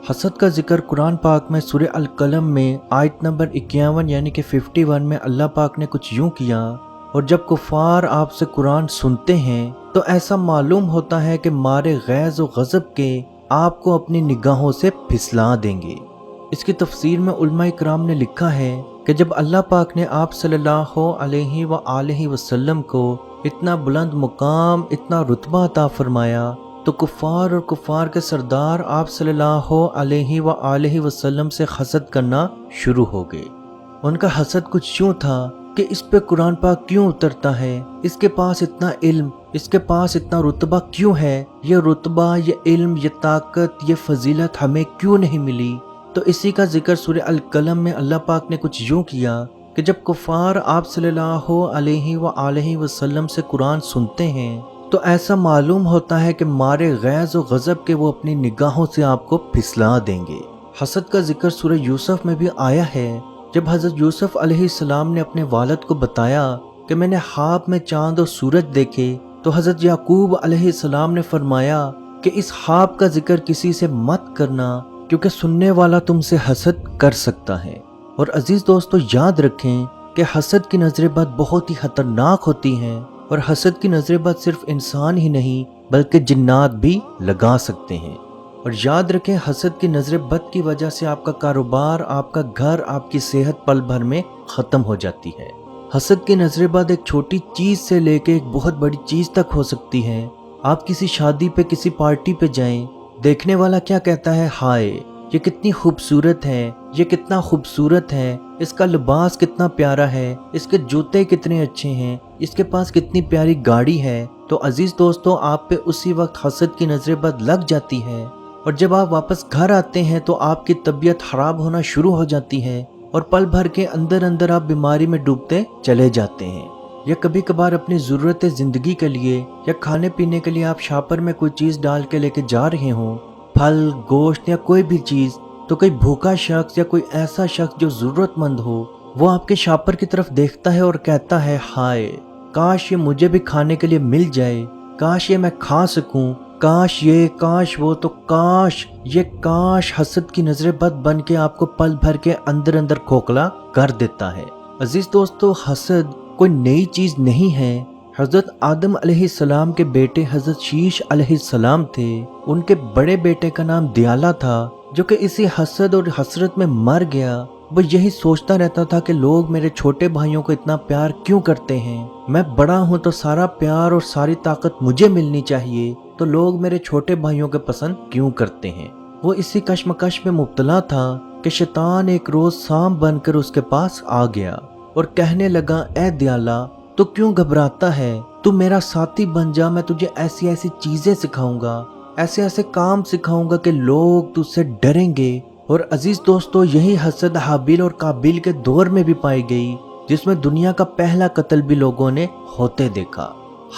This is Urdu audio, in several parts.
حسد کا ذکر قرآن پاک میں سورہ القلم میں آیت نمبر 51 یعنی کہ 51 میں اللہ پاک نے کچھ یوں کیا، اور جب کفار آپ سے قرآن سنتے ہیں تو ایسا معلوم ہوتا ہے کہ مارے غیظ و غضب کے آپ کو اپنی نگاہوں سے پھسلا دیں گے۔ اس کی تفسیر میں علماء کرام نے لکھا ہے کہ جب اللہ پاک نے آپ صلی اللہ علیہ وآلہ وسلم کو اتنا بلند مقام، اتنا رتبہ عطا فرمایا تو کفار اور کفار کے سردار آپ صلی اللہ علیہ وآلہ وسلم سے حسد کرنا شروع ہو گئے۔ ان کا حسد کچھ یوں تھا کہ اس پہ قرآن پاک کیوں اترتا ہے، اس کے پاس اتنا علم، اس کے پاس اتنا رتبہ کیوں ہے، یہ رتبہ، یہ علم، یہ طاقت، یہ فضیلت ہمیں کیوں نہیں ملی۔ تو اسی کا ذکر سورہ القلم میں اللہ پاک نے کچھ یوں کیا کہ جب کفار آپ صلی اللہ علیہ وآلہ وسلم سے قرآن سنتے ہیں تو ایسا معلوم ہوتا ہے کہ مارے غیظ و غضب کے وہ اپنی نگاہوں سے آپ کو پھسلا دیں گے۔ حسد کا ذکر سورہ یوسف میں بھی آیا ہے، جب حضرت یوسف علیہ السلام نے اپنے والد کو بتایا کہ میں نے خواب میں چاند و سورج دیکھے، تو حضرت یعقوب علیہ السلام نے فرمایا کہ اس خواب کا ذکر کسی سے مت کرنا، کیونکہ سننے والا تم سے حسد کر سکتا ہے۔ اور عزیز دوستو، یاد رکھیں کہ حسد کی نظر بد بہت ہی خطرناک ہوتی ہیں، اور حسد کی نظر بد صرف انسان ہی نہیں بلکہ جنات بھی لگا سکتے ہیں۔ اور یاد رکھیں، حسد کی نظر بد کی وجہ سے آپ کا کاروبار، آپ کا گھر، آپ کی صحت پل بھر میں ختم ہو جاتی ہے۔ حسد کی نظر بد ایک چھوٹی چیز سے لے کے ایک بہت بڑی چیز تک ہو سکتی ہے۔ آپ کسی شادی پہ، کسی پارٹی پہ جائیں، دیکھنے والا کیا کہتا ہے، ہائے یہ کتنی خوبصورت ہے، یہ کتنا خوبصورت ہے، اس کا لباس کتنا پیارا ہے، اس کے جوتے کتنے اچھے ہیں، اس کے پاس کتنی پیاری گاڑی ہے۔ تو عزیز دوستو، آپ پہ اسی وقت حسد کی نظر بد لگ جاتی ہے، اور جب آپ واپس گھر آتے ہیں تو آپ کی طبیعت خراب ہونا شروع ہو جاتی ہے، اور پل بھر کے اندر آپ بیماری میں ڈوبتے چلے جاتے ہیں۔ یا کبھی کبھار اپنی ضرورت زندگی کے لیے یا کھانے پینے کے لیے آپ شاپر میں کوئی چیز ڈال کے لے کے جا رہے ہوں، پھل، گوشت یا کوئی بھی چیز، تو کوئی بھوکا شخص یا کوئی ایسا شخص جو ضرورت مند ہو، وہ آپ کے شاپر کی طرف دیکھتا ہے اور کہتا ہے، ہائے کاش یہ مجھے بھی کھانے کے لیے مل جائے، کاش یہ میں کھا سکوں، کاش یہ، کاش وہ، تو کاش یہ کاش حسد کی نظر بد بن کے آپ کو پل بھر کے اندر کھوکھلا کر دیتا ہے۔ عزیز دوستو، حسد کوئی نئی چیز نہیں ہے۔ حضرت آدم علیہ السلام کے بیٹے حضرت شیش علیہ السلام تھے، ان کے بڑے بیٹے کا نام دیالہ تھا، جو کہ اسی حسد اور حسرت میں مر گیا۔ وہ یہی سوچتا رہتا تھا کہ لوگ میرے چھوٹے بھائیوں کو اتنا پیار کیوں کرتے ہیں، میں بڑا ہوں تو سارا پیار اور ساری طاقت مجھے ملنی چاہیے، تو لوگ میرے چھوٹے بھائیوں کے پسند کیوں کرتے ہیں۔ وہ اسی کشمکش میں مبتلا تھا کہ شیطان ایک روز سانپ بن کر اس کے پاس آ گیا اور کہنے لگا، اے دیالہ تو کیوں گھبراتا ہے، تو میرا ساتھی بن جا، میں تجھے ایسی ایسی چیزیں سکھاؤں گا، ایسے ایسے کام سکھاؤں گا کہ لوگ تجھ سے ڈریں گے۔ اور عزیز دوستو، یہی حسد حابیل اور قابیل کے دور میں بھی پائی گئی، جس میں دنیا کا پہلا قتل بھی لوگوں نے ہوتے دیکھا۔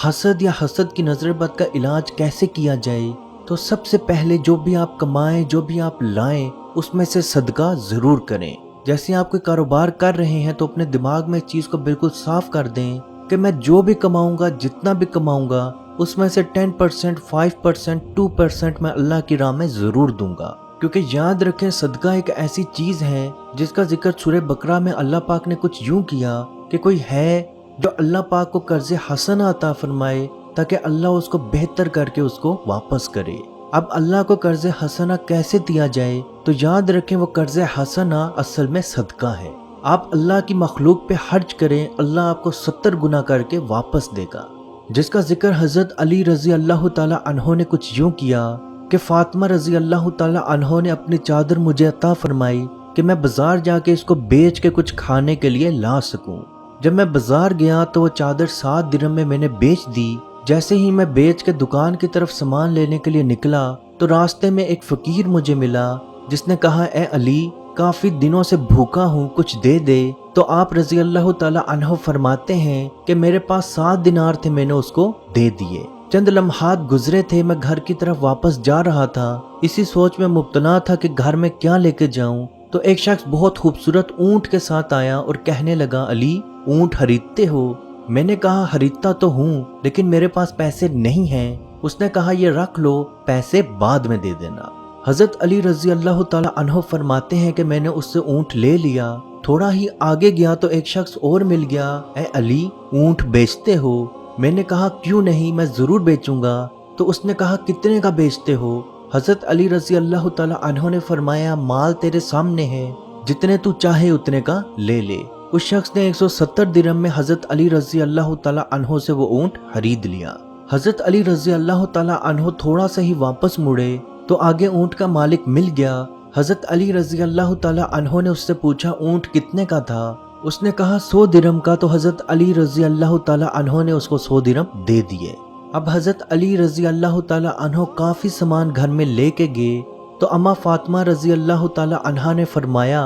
حسد یا حسد کی نظر بد کا علاج کیسے کیا جائے؟ تو سب سے پہلے جو بھی آپ کمائیں، جو بھی آپ لائیں، اس میں سے صدقہ ضرور کریں۔ جیسے آپ کوئی کاروبار کر رہے ہیں تو اپنے دماغ میں اس چیز کو بالکل صاف کر دیں کہ میں جو بھی کماؤں گا، جتنا بھی کماؤں گا، اس میں سے 10%، 5%، 2% میں اللہ کی راہ میں ضرور دوں گا۔ کیونکہ یاد رکھیں، صدقہ ایک ایسی چیز ہے جس کا ذکر سورہ بقرہ میں اللہ پاک نے کچھ یوں کیا کہ کوئی ہے جو اللہ پاک کو قرض حسنہ عطا فرمائے تاکہ اللہ اس کو بہتر کر کے اس کو واپس کرے۔ اب اللہ کو قرض حسنہ کیسے دیا جائے؟ تو یاد رکھیں، وہ قرض حسنہ اصل میں صدقہ ہے۔ آپ اللہ کی مخلوق پہ خرچ کریں، اللہ آپ کو 70 گنا کر کے واپس دے گا۔ جس کا ذکر حضرت علی رضی اللہ تعالی عنہ نے کچھ یوں کیا کہ فاطمہ رضی اللہ تعالی عنہ نے اپنی چادر مجھے عطا فرمائی کہ میں بازار جا کے اس کو بیچ کے کچھ کھانے کے لیے لا سکوں۔ جب میں بازار گیا تو وہ چادر 7 درہم میں نے بیچ دی۔ جیسے ہی میں بیچ کے دکان کی طرف سامان لینے کے لیے نکلا تو راستے میں ایک فقیر مجھے ملا، جس نے کہا، اے علی کافی دنوں سے بھوکا ہوں، کچھ دے دے۔ تو آپ رضی اللہ تعالی عنہ فرماتے ہیں کہ میرے پاس 7 دینار تھے، میں نے اس کو دے دیے۔ چند لمحات گزرے تھے، میں گھر کی طرف واپس جا رہا تھا، اسی سوچ میں مبتلا تھا کہ گھر میں کیا لے کے جاؤں، تو ایک شخص بہت خوبصورت اونٹ کے ساتھ آیا اور کہنے لگا، علی اونٹ خریدتے ہو؟ میں نے کہا، خریدتا تو ہوں لیکن میرے پاس پیسے نہیں ہیں۔ اس نے کہا، یہ رکھ لو، پیسے بعد میں دے دینا۔ حضرت علی رضی اللہ تعالی عنہ فرماتے ہیں کہ میں نے اس سے اونٹ لے لیا، تھوڑا ہی آگے گیا تو ایک شخص اور مل گیا، اے علی اونٹ بیچتے ہو؟ میں نے کہا کیوں نہیں، میں ضرور بیچوں گا۔ تو اس نے کہا کتنے کا بیچتے ہو؟ حضرت علی رضی اللہ تعالی عنہ نے فرمایا مال تیرے سامنے ہے، جتنے تو چاہے اتنے کا لے لے۔ اس شخص نے 170 درہم میں حضرت علی رضی اللہ تعالی عنہ سے وہ اونٹ خرید لیا۔ حضرت علی رضی اللہ تعالی عنہ تھوڑا سا ہی واپس مڑے تو آگے اونٹ کا مالک مل گیا۔ حضرت علی رضی اللہ تعالی عنہ نے اس سے پوچھا اونٹ کتنے کا تھا؟ اس نے کہا 100 درہم کا۔ تو حضرت علی رضی اللہ تعالی عنہ نے اس کو 100 درہم دے دیے۔ اب حضرت علی رضی اللہ تعالی عنہ کافی سامان گھر میں لے کے گئے تو اما فاطمہ رضی اللہ تعالی عنہا نے فرمایا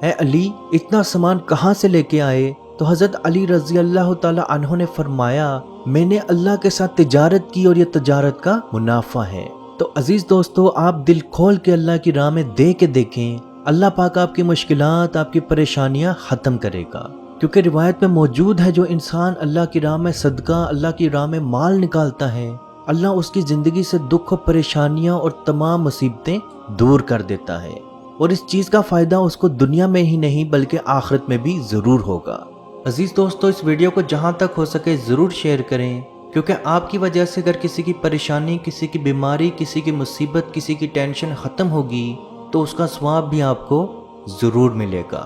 اے علی اتنا سامان کہاں سے لے کے آئے؟ تو حضرت علی رضی اللہ تعالی عنہ نے فرمایا میں نے اللہ کے ساتھ تجارت کی اور یہ تجارت کا منافع ہے۔ تو عزیز دوستو آپ دل کھول کے اللہ کی راہ میں دے کے دیکھیں، اللہ پاک آپ کی مشکلات، آپ کی پریشانیاں ختم کرے گا، کیونکہ روایت میں موجود ہے جو انسان اللہ کی راہ میں صدقہ، اللہ کی راہ میں مال نکالتا ہے، اللہ اس کی زندگی سے دکھ و پریشانیاں اور تمام مصیبتیں دور کر دیتا ہے، اور اس چیز کا فائدہ اس کو دنیا میں ہی نہیں بلکہ آخرت میں بھی ضرور ہوگا۔ عزیز دوستو اس ویڈیو کو جہاں تک ہو سکے ضرور شیئر کریں، کیونکہ آپ کی وجہ سے اگر کسی کی پریشانی، کسی کی بیماری، کسی کی مصیبت، کسی کی ٹینشن ختم ہوگی تو اس کا ثواب بھی آپ کو ضرور ملے گا۔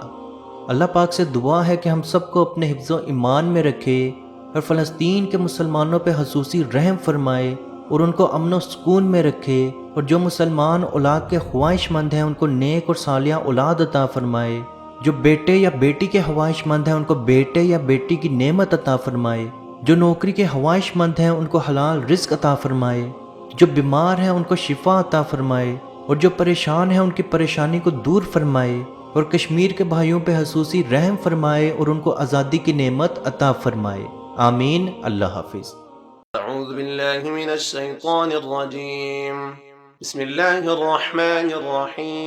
اللہ پاک سے دعا ہے کہ ہم سب کو اپنے حفظ و ایمان میں رکھے اور فلسطین کے مسلمانوں پہ خصوصی رحم فرمائے اور ان کو امن و سکون میں رکھے، اور جو مسلمان اولاد کے خواہش مند ہیں ان کو نیک اور صالحہ اولاد عطا فرمائے، جو بیٹے یا بیٹی کے خواہش مند ہیں ان کو بیٹے یا بیٹی کی نعمت عطا فرمائے، جو نوکری کے خواہش مند ہیں ان کو حلال رزق عطا فرمائے، جو بیمار ہیں ان کو شفا عطا فرمائے، اور جو پریشان ہیں ان کی پریشانی کو دور فرمائے، اور کشمیر کے بھائیوں پہ خصوصی رحم فرمائے اور ان کو آزادی کی نعمت عطا فرمائے۔ آمین۔ اللہ حافظ۔ أعوذ بالله من الشيطان الرجيم بسم الله الرحمن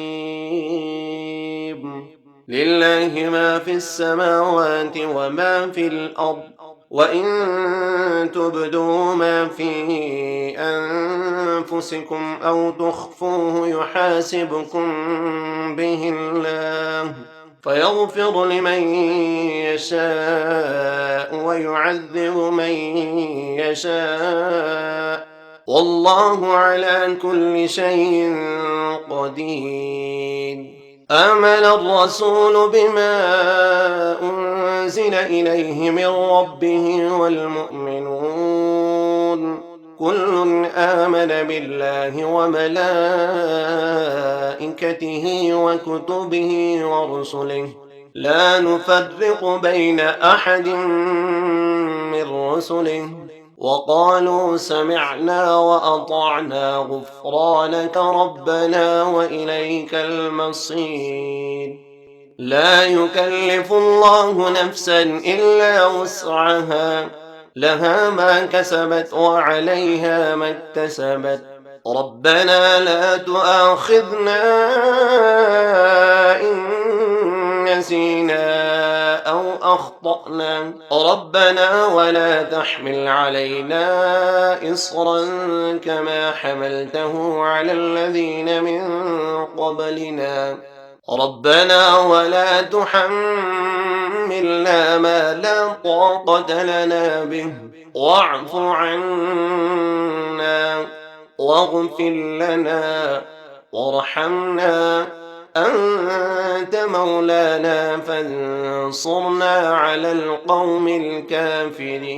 الرحيم لله ما في السماوات وما في الأرض وإن تبدوا ما في أنفسكم أو تخفوه يحاسبكم به الله فيغفر لمن يشاء ويعذب من يشاء والله على كل شيء قدير آمن الرسول بما أنزل إليه من ربه والمؤمنون كل آمن بالله وملائكته وكتبه ورسله لا نفرق بين أحد من رسله وقالوا سمعنا وأطعنا غفرانك ربنا وإليك المصير لا يكلف الله نفسا إلا وسعها لها ما كسبت وعليها ما اكتسبت ربنا لا تؤاخذنا إن نسينا أو أخطأنا ربنا ولا تحمل علينا إصرا كما حملته على الذين من قبلنا ربنا ولا تحملنا ما لا طاقة لنا به واعف عنا واغفر لنا وارحمنا أنت مولانا فانصرنا على القوم الكافرين